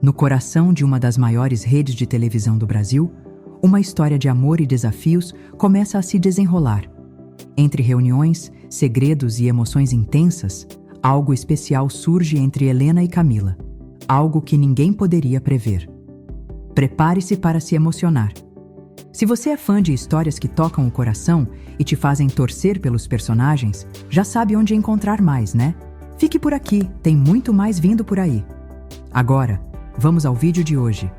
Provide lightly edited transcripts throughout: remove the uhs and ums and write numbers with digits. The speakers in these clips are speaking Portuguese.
No coração de uma das maiores redes de televisão do Brasil, uma história de amor e desafios começa a se desenrolar. Entre reuniões, segredos e emoções intensas, algo especial surge entre Helena e Camila, algo que ninguém poderia prever. Prepare-se para se emocionar. Se você é fã de histórias que tocam o coração e te fazem torcer pelos personagens, já sabe onde encontrar mais, né? Fique por aqui, tem muito mais vindo por aí. Agora, vamos ao vídeo de hoje.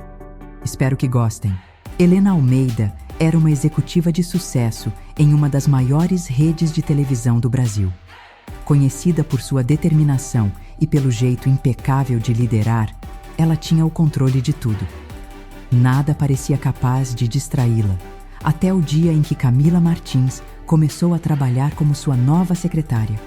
Espero que gostem. Helena Almeida era uma executiva de sucesso em uma das maiores redes de televisão do Brasil. Conhecida por sua determinação e pelo jeito impecável de liderar, ela tinha o controle de tudo. Nada parecia capaz de distraí-la, até o dia em que Camila Martins começou a trabalhar como sua nova secretária.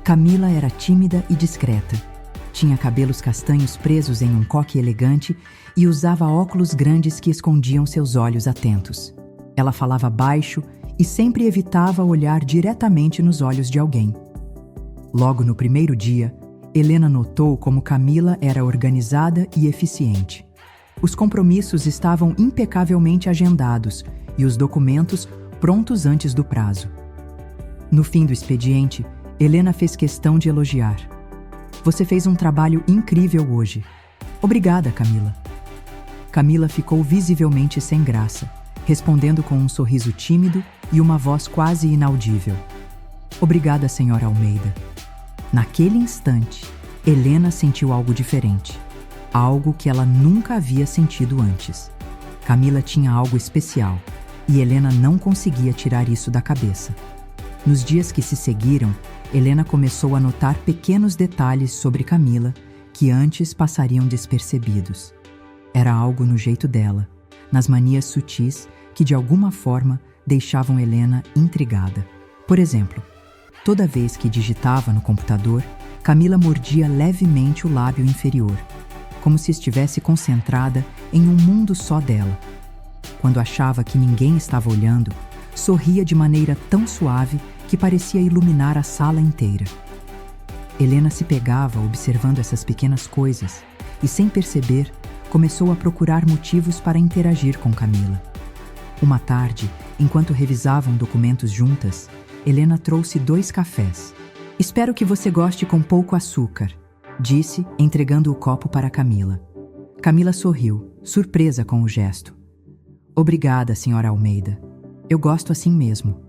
Camila era tímida e discreta. Tinha cabelos castanhos presos em um coque elegante e usava óculos grandes que escondiam seus olhos atentos. Ela falava baixo e sempre evitava olhar diretamente nos olhos de alguém. Logo no primeiro dia, Helena notou como Camila era organizada e eficiente. Os compromissos estavam impecavelmente agendados e os documentos prontos antes do prazo. No fim do expediente, Helena fez questão de elogiar. "Você fez um trabalho incrível hoje. Obrigada, Camila." Camila ficou visivelmente sem graça, respondendo com um sorriso tímido e uma voz quase inaudível. "Obrigada, senhora Almeida." Naquele instante, Helena sentiu algo diferente. Algo que ela nunca havia sentido antes. Camila tinha algo especial, e Helena não conseguia tirar isso da cabeça. Nos dias que se seguiram, Helena começou a notar pequenos detalhes sobre Camila que antes passariam despercebidos. Era algo no jeito dela, nas manias sutis que de alguma forma deixavam Helena intrigada. Por exemplo, toda vez que digitava no computador, Camila mordia levemente o lábio inferior, como se estivesse concentrada em um mundo só dela. Quando achava que ninguém estava olhando, sorria de maneira tão suave que parecia iluminar a sala inteira. Helena se pegava observando essas pequenas coisas e, sem perceber, começou a procurar motivos para interagir com Camila. Uma tarde, enquanto revisavam documentos juntas, Helena trouxe 2 cafés. "Espero que você goste com pouco açúcar", disse, entregando o copo para Camila. Camila sorriu, surpresa com o gesto. "Obrigada, senhora Almeida. Eu gosto assim mesmo."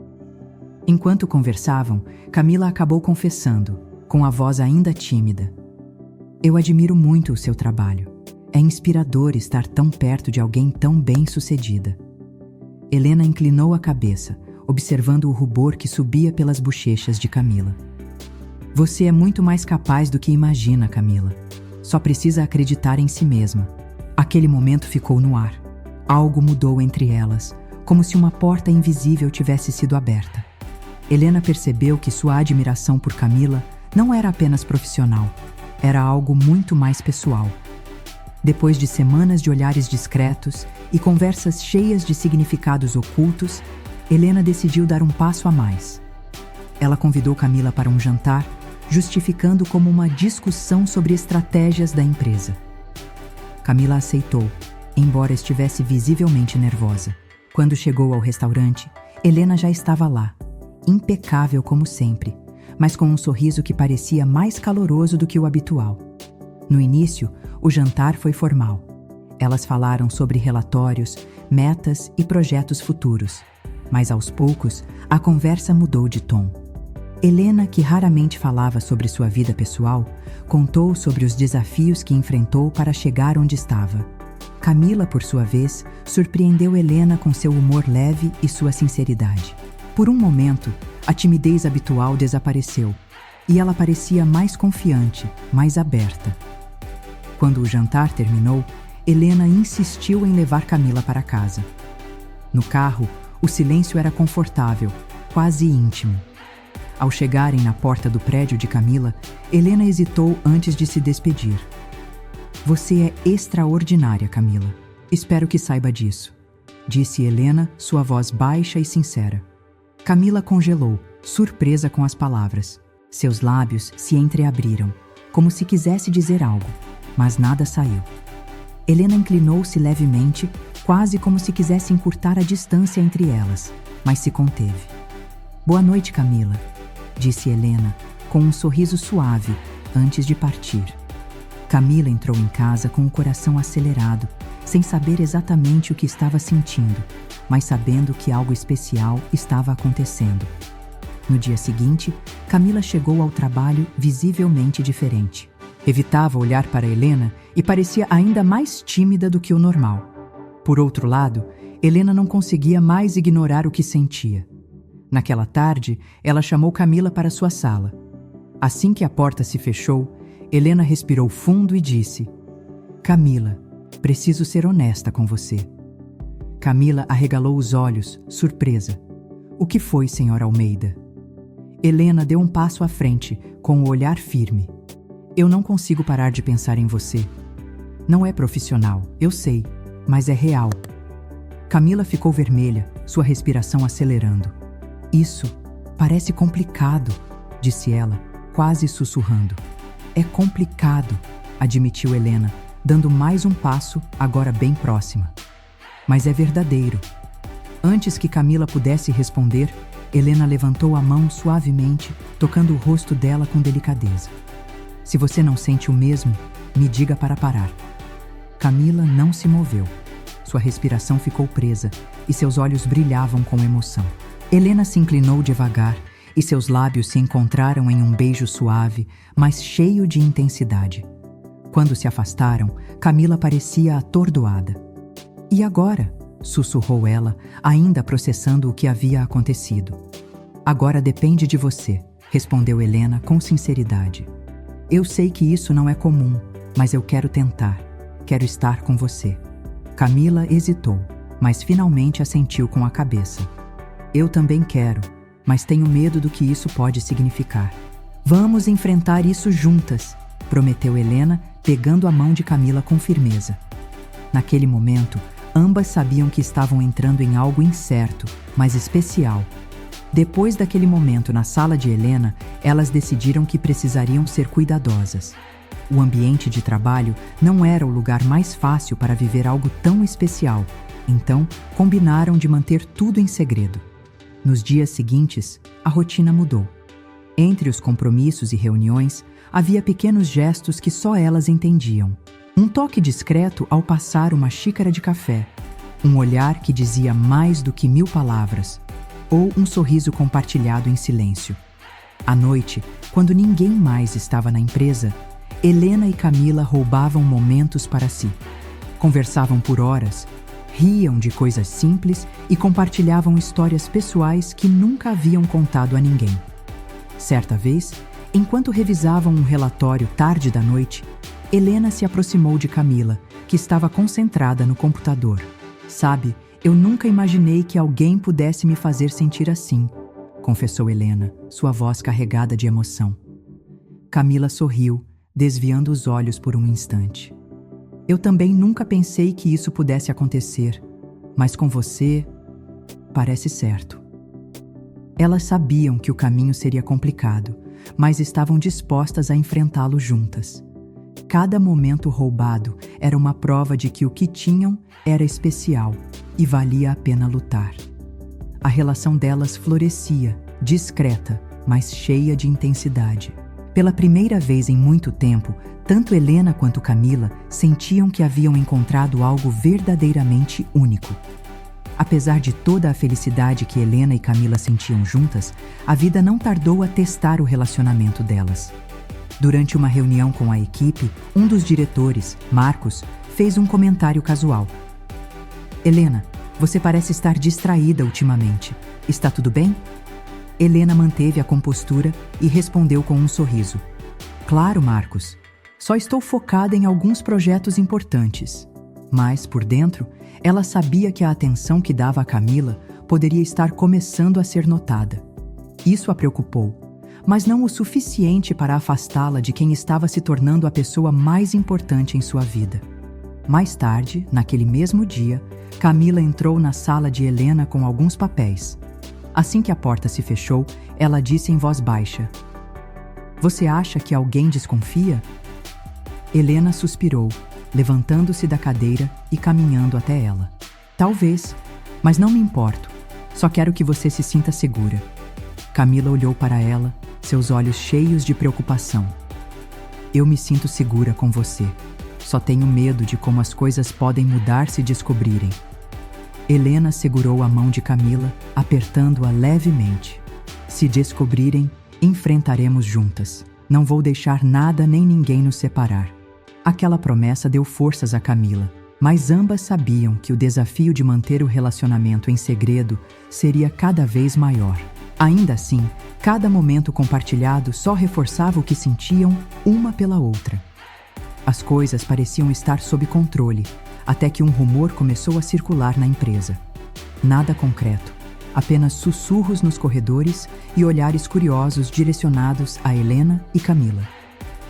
Enquanto conversavam, Camila acabou confessando, com a voz ainda tímida: "Eu admiro muito o seu trabalho. É inspirador estar tão perto de alguém tão bem-sucedida." Helena inclinou a cabeça, observando o rubor que subia pelas bochechas de Camila. "Você é muito mais capaz do que imagina, Camila. Só precisa acreditar em si mesma." Aquele momento ficou no ar. Algo mudou entre elas, como se uma porta invisível tivesse sido aberta. Helena percebeu que sua admiração por Camila não era apenas profissional, era algo muito mais pessoal. Depois de semanas de olhares discretos e conversas cheias de significados ocultos, Helena decidiu dar um passo a mais. Ela convidou Camila para um jantar, justificando como uma discussão sobre estratégias da empresa. Camila aceitou, embora estivesse visivelmente nervosa. Quando chegou ao restaurante, Helena já estava lá, impecável como sempre, mas com um sorriso que parecia mais caloroso do que o habitual. No início, o jantar foi formal. Elas falaram sobre relatórios, metas e projetos futuros, mas aos poucos a conversa mudou de tom. Helena, que raramente falava sobre sua vida pessoal, contou sobre os desafios que enfrentou para chegar onde estava. Camila, por sua vez, surpreendeu Helena com seu humor leve e sua sinceridade. Por um momento, a timidez habitual desapareceu e ela parecia mais confiante, mais aberta. Quando o jantar terminou, Helena insistiu em levar Camila para casa. No carro, o silêncio era confortável, quase íntimo. Ao chegarem na porta do prédio de Camila, Helena hesitou antes de se despedir. "Você é extraordinária, Camila. Espero que saiba disso", disse Helena, sua voz baixa e sincera. Camila congelou, surpresa com as palavras. Seus lábios se entreabriram, como se quisesse dizer algo, mas nada saiu. Helena inclinou-se levemente, quase como se quisesse encurtar a distância entre elas, mas se conteve. Boa noite, Camila, disse Helena, com um sorriso suave, antes de partir. Camila entrou em casa com o coração acelerado, sem saber exatamente o que estava sentindo, mas sabendo que algo especial estava acontecendo. No dia seguinte, Camila chegou ao trabalho visivelmente diferente. Evitava olhar para Helena e parecia ainda mais tímida do que o normal. Por outro lado, Helena não conseguia mais ignorar o que sentia. Naquela tarde, ela chamou Camila para sua sala. Assim que a porta se fechou, Helena respirou fundo e disse: Camila, preciso ser honesta com você. Camila arregalou os olhos, surpresa. O que foi, senhora Almeida? Helena deu um passo à frente, com o olhar firme. Eu não consigo parar de pensar em você. Não é profissional, eu sei, mas é real. Camila ficou vermelha, sua respiração acelerando. Isso parece complicado, disse ela, quase sussurrando. É complicado, admitiu Helena, dando mais um passo, agora bem próxima. Mas é verdadeiro. Antes que Camila pudesse responder, Helena levantou a mão suavemente, tocando o rosto dela com delicadeza. Se você não sente o mesmo, me diga para parar. Camila não se moveu. Sua respiração ficou presa e seus olhos brilhavam com emoção. Helena se inclinou devagar e seus lábios se encontraram em um beijo suave, mas cheio de intensidade. Quando se afastaram, Camila parecia atordoada. E agora? Sussurrou ela, ainda processando o que havia acontecido. Agora depende de você, respondeu Helena com sinceridade. Eu sei que isso não é comum, mas eu quero tentar. Quero estar com você. Camila hesitou, mas finalmente assentiu com a cabeça. Eu também quero, mas tenho medo do que isso pode significar. Vamos enfrentar isso juntas, prometeu Helena, pegando a mão de Camila com firmeza. Naquele momento, ambas sabiam que estavam entrando em algo incerto, mas especial. Depois daquele momento na sala de Helena, elas decidiram que precisariam ser cuidadosas. O ambiente de trabalho não era o lugar mais fácil para viver algo tão especial, então combinaram de manter tudo em segredo. Nos dias seguintes, a rotina mudou. Entre os compromissos e reuniões, havia pequenos gestos que só elas entendiam. Um toque discreto ao passar uma xícara de café, um olhar que dizia mais do que 1000 palavras, ou um sorriso compartilhado em silêncio. À noite, quando ninguém mais estava na empresa, Helena e Camila roubavam momentos para si. Conversavam por horas, riam de coisas simples e compartilhavam histórias pessoais que nunca haviam contado a ninguém. Certa vez, enquanto revisavam um relatório tarde da noite, Helena se aproximou de Camila, que estava concentrada no computador. Sabe, eu nunca imaginei que alguém pudesse me fazer sentir assim, confessou Helena, sua voz carregada de emoção. Camila sorriu, desviando os olhos por um instante. Eu também nunca pensei que isso pudesse acontecer, mas com você, parece certo. Elas sabiam que o caminho seria complicado, mas estavam dispostas a enfrentá-lo juntas. Cada momento roubado era uma prova de que o que tinham era especial e valia a pena lutar. A relação delas florescia, discreta, mas cheia de intensidade. Pela primeira vez em muito tempo, tanto Helena quanto Camila sentiam que haviam encontrado algo verdadeiramente único. Apesar de toda a felicidade que Helena e Camila sentiam juntas, a vida não tardou a testar o relacionamento delas. Durante uma reunião com a equipe, um dos diretores, Marcos, fez um comentário casual. Helena, você parece estar distraída ultimamente. Está tudo bem? Helena manteve a compostura e respondeu com um sorriso. Claro, Marcos. Só estou focada em alguns projetos importantes. Mas, por dentro, ela sabia que a atenção que dava a Camila poderia estar começando a ser notada. Isso a preocupou, mas não o suficiente para afastá-la de quem estava se tornando a pessoa mais importante em sua vida. Mais tarde, naquele mesmo dia, Camila entrou na sala de Helena com alguns papéis. Assim que a porta se fechou, ela disse em voz baixa: Você acha que alguém desconfia? Helena suspirou. levantando-se da cadeira e caminhando até ela. Talvez, mas não me importo. Só quero que você se sinta segura. Camila olhou para ela, seus olhos cheios de preocupação. Eu me sinto segura com você. Só tenho medo de como as coisas podem mudar se descobrirem. Helena segurou a mão de Camila, apertando-a levemente. Se descobrirem, enfrentaremos juntas. Não vou deixar nada nem ninguém nos separar. Aquela promessa deu forças a Camila, mas ambas sabiam que o desafio de manter o relacionamento em segredo seria cada vez maior. Ainda assim, cada momento compartilhado só reforçava o que sentiam uma pela outra. As coisas pareciam estar sob controle, até que um rumor começou a circular na empresa. Nada concreto, apenas sussurros nos corredores e olhares curiosos direcionados a Helena e Camila.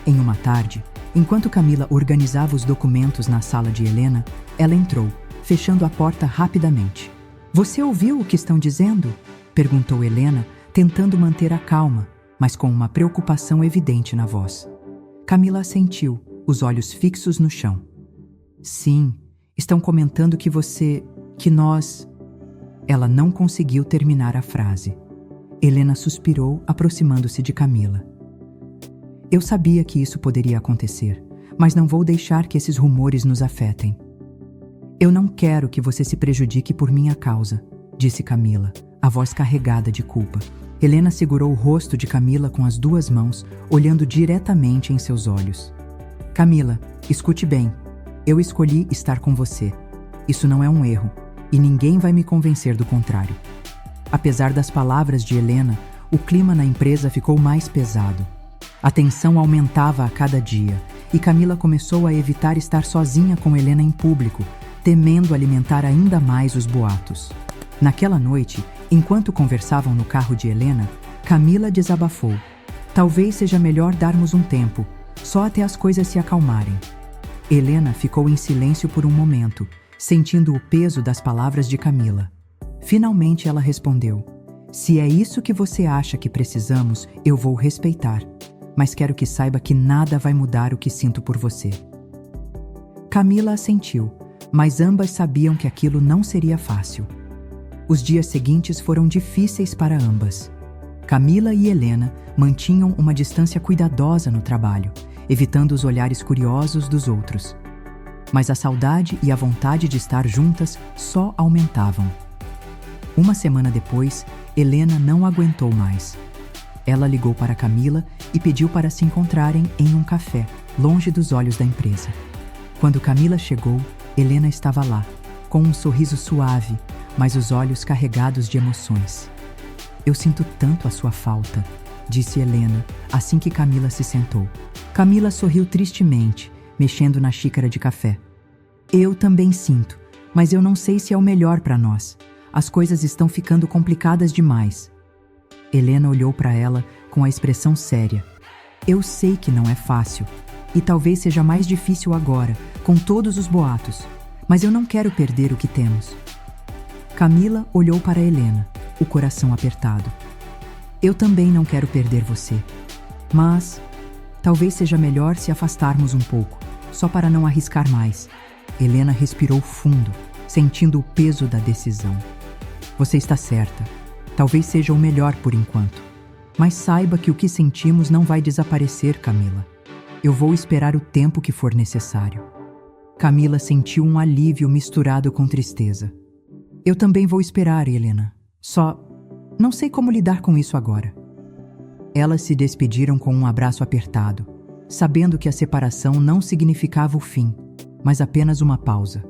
Em uma tarde, enquanto Camila organizava os documentos na sala de Helena, ela entrou, fechando a porta rapidamente. "Você ouviu o que estão dizendo?" perguntou Helena, tentando manter a calma, mas com uma preocupação evidente na voz. Camila assentiu, os olhos fixos no chão. "Sim, estão comentando que nós..." Ela não conseguiu terminar a frase. Helena suspirou, aproximando-se de Camila. "Eu sabia que isso poderia acontecer, mas não vou deixar que esses rumores nos afetem. Eu não quero que você se prejudique por minha causa", disse Camila, a voz carregada de culpa. Helena segurou o rosto de Camila com as duas mãos, olhando diretamente em seus olhos. "Camila, escute bem. Eu escolhi estar com você. Isso não é um erro, e ninguém vai me convencer do contrário." Apesar das palavras de Helena, o clima na empresa ficou mais pesado. A tensão aumentava a cada dia, e Camila começou a evitar estar sozinha com Helena em público, temendo alimentar ainda mais os boatos. Naquela noite, enquanto conversavam no carro de Helena, Camila desabafou. "Talvez seja melhor darmos um tempo, só até as coisas se acalmarem." Helena ficou em silêncio por um momento, sentindo o peso das palavras de Camila. Finalmente ela respondeu: "Se é isso que você acha que precisamos, eu vou respeitar, mas quero que saiba que nada vai mudar o que sinto por você." Camila assentiu, mas ambas sabiam que aquilo não seria fácil. Os dias seguintes foram difíceis para ambas. Camila e Helena mantinham uma distância cuidadosa no trabalho, evitando os olhares curiosos dos outros. Mas a saudade e a vontade de estar juntas só aumentavam. Uma semana depois, Helena não aguentou mais. Ela ligou para Camila e pediu para se encontrarem em um café, longe dos olhos da empresa. Quando Camila chegou, Helena estava lá, com um sorriso suave, mas os olhos carregados de emoções. "Eu sinto tanto a sua falta", disse Helena, assim que Camila se sentou. Camila sorriu tristemente, mexendo na xícara de café. "Eu também sinto, mas eu não sei se é o melhor para nós. As coisas estão ficando complicadas demais." Helena olhou para ela com a expressão séria. "Eu sei que não é fácil, e talvez seja mais difícil agora, com todos os boatos, mas eu não quero perder o que temos." Camila olhou para Helena, o coração apertado. "Eu também não quero perder você, mas talvez seja melhor se afastarmos um pouco, só para não arriscar mais." Helena respirou fundo, sentindo o peso da decisão. "Você está certa. Talvez seja o melhor por enquanto. Mas saiba que o que sentimos não vai desaparecer, Camila. Eu vou esperar o tempo que for necessário." Camila sentiu um alívio misturado com tristeza. "Eu também vou esperar, Helena. Só não sei como lidar com isso agora." Elas se despediram com um abraço apertado, sabendo que a separação não significava o fim, mas apenas uma pausa.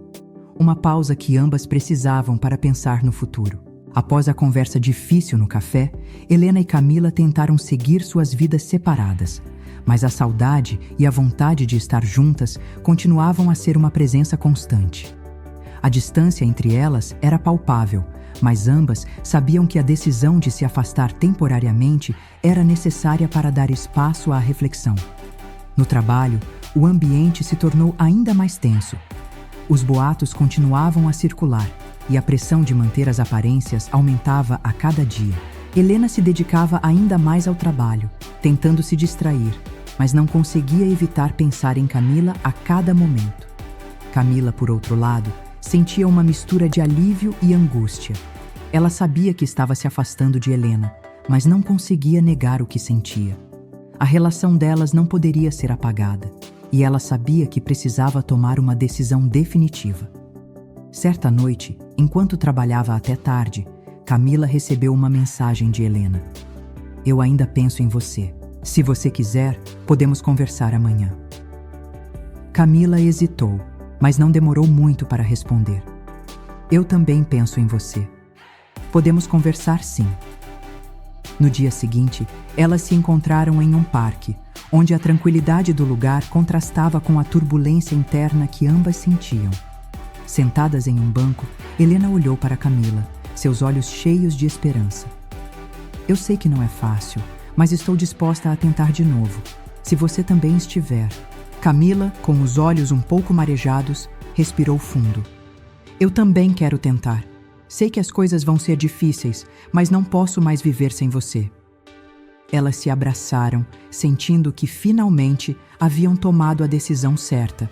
Uma pausa que ambas precisavam para pensar no futuro. Após a conversa difícil no café, Helena e Camila tentaram seguir suas vidas separadas, mas a saudade e a vontade de estar juntas continuavam a ser uma presença constante. A distância entre elas era palpável, mas ambas sabiam que a decisão de se afastar temporariamente era necessária para dar espaço à reflexão. No trabalho, o ambiente se tornou ainda mais tenso. Os boatos continuavam a circular e a pressão de manter as aparências aumentava a cada dia. Helena se dedicava ainda mais ao trabalho, tentando se distrair, mas não conseguia evitar pensar em Camila a cada momento. Camila, por outro lado, sentia uma mistura de alívio e angústia. Ela sabia que estava se afastando de Helena, mas não conseguia negar o que sentia. A relação delas não poderia ser apagada, e ela sabia que precisava tomar uma decisão definitiva. Certa noite, enquanto trabalhava até tarde, Camila recebeu uma mensagem de Helena. Eu ainda penso em você. Se você quiser, podemos conversar amanhã. Camila hesitou, mas não demorou muito para responder. Eu também penso em você. Podemos conversar sim. No dia seguinte, elas se encontraram em um parque, onde a tranquilidade do lugar contrastava com a turbulência interna que ambas sentiam. Sentadas em um banco, Helena olhou para Camila, seus olhos cheios de esperança. Eu sei que não é fácil, mas estou disposta a tentar de novo, se você também estiver. Camila, com os olhos um pouco marejados, respirou fundo. Eu também quero tentar. Sei que as coisas vão ser difíceis, mas não posso mais viver sem você. Elas se abraçaram, sentindo que finalmente haviam tomado a decisão certa.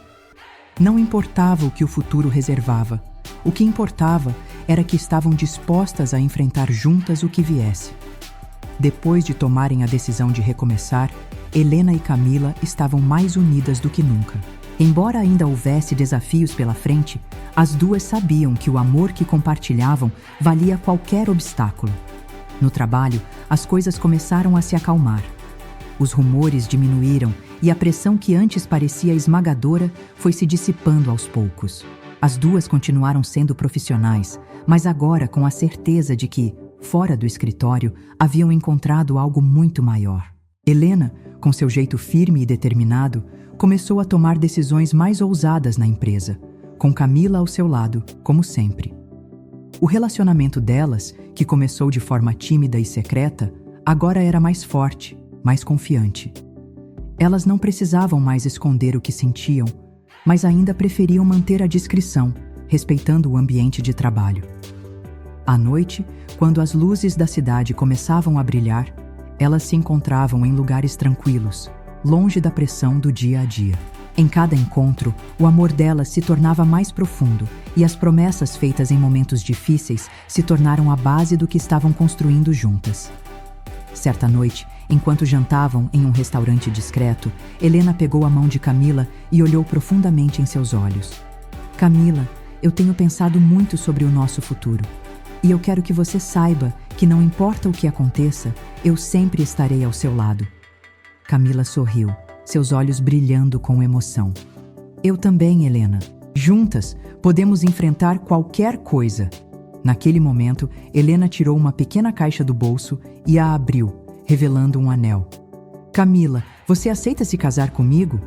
Não importava o que o futuro reservava. O que importava era que estavam dispostas a enfrentar juntas o que viesse. Depois de tomarem a decisão de recomeçar, Helena e Camila estavam mais unidas do que nunca. Embora ainda houvesse desafios pela frente, as duas sabiam que o amor que compartilhavam valia qualquer obstáculo. No trabalho, as coisas começaram a se acalmar. Os rumores diminuíram e a pressão que antes parecia esmagadora foi se dissipando aos poucos. As duas continuaram sendo profissionais, mas agora com a certeza de que, fora do escritório, haviam encontrado algo muito maior. Helena, com seu jeito firme e determinado, começou a tomar decisões mais ousadas na empresa, com Camila ao seu lado, como sempre. O relacionamento delas, que começou de forma tímida e secreta, agora era mais forte, mais confiante. Elas não precisavam mais esconder o que sentiam, mas ainda preferiam manter a discrição, respeitando o ambiente de trabalho. À noite, quando as luzes da cidade começavam a brilhar, elas se encontravam em lugares tranquilos, longe da pressão do dia a dia. Em cada encontro, o amor delas se tornava mais profundo e as promessas feitas em momentos difíceis se tornaram a base do que estavam construindo juntas. Certa noite, enquanto jantavam em um restaurante discreto, Helena pegou a mão de Camila e olhou profundamente em seus olhos. Camila, eu tenho pensado muito sobre o nosso futuro. E eu quero que você saiba que não importa o que aconteça, eu sempre estarei ao seu lado. Camila sorriu, seus olhos brilhando com emoção. Eu também, Helena. Juntas, podemos enfrentar qualquer coisa. Naquele momento, Helena tirou uma pequena caixa do bolso e a abriu, revelando um anel. Camila, você aceita se casar comigo?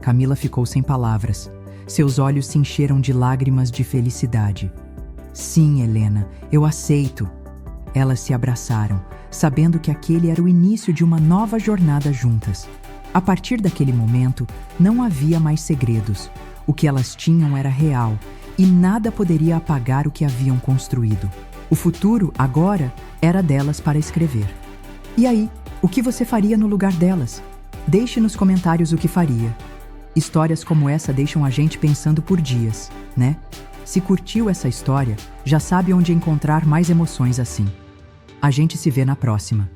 Camila ficou sem palavras. Seus olhos se encheram de lágrimas de felicidade. Sim, Helena, eu aceito. Elas se abraçaram, sabendo que aquele era o início de uma nova jornada juntas. A partir daquele momento, não havia mais segredos. O que elas tinham era real, e nada poderia apagar o que haviam construído. O futuro, agora, era delas para escrever. E aí, o que você faria no lugar delas? Deixe nos comentários o que faria. Histórias como essa deixam a gente pensando por dias, né? Se curtiu essa história, já sabe onde encontrar mais emoções assim. A gente se vê na próxima.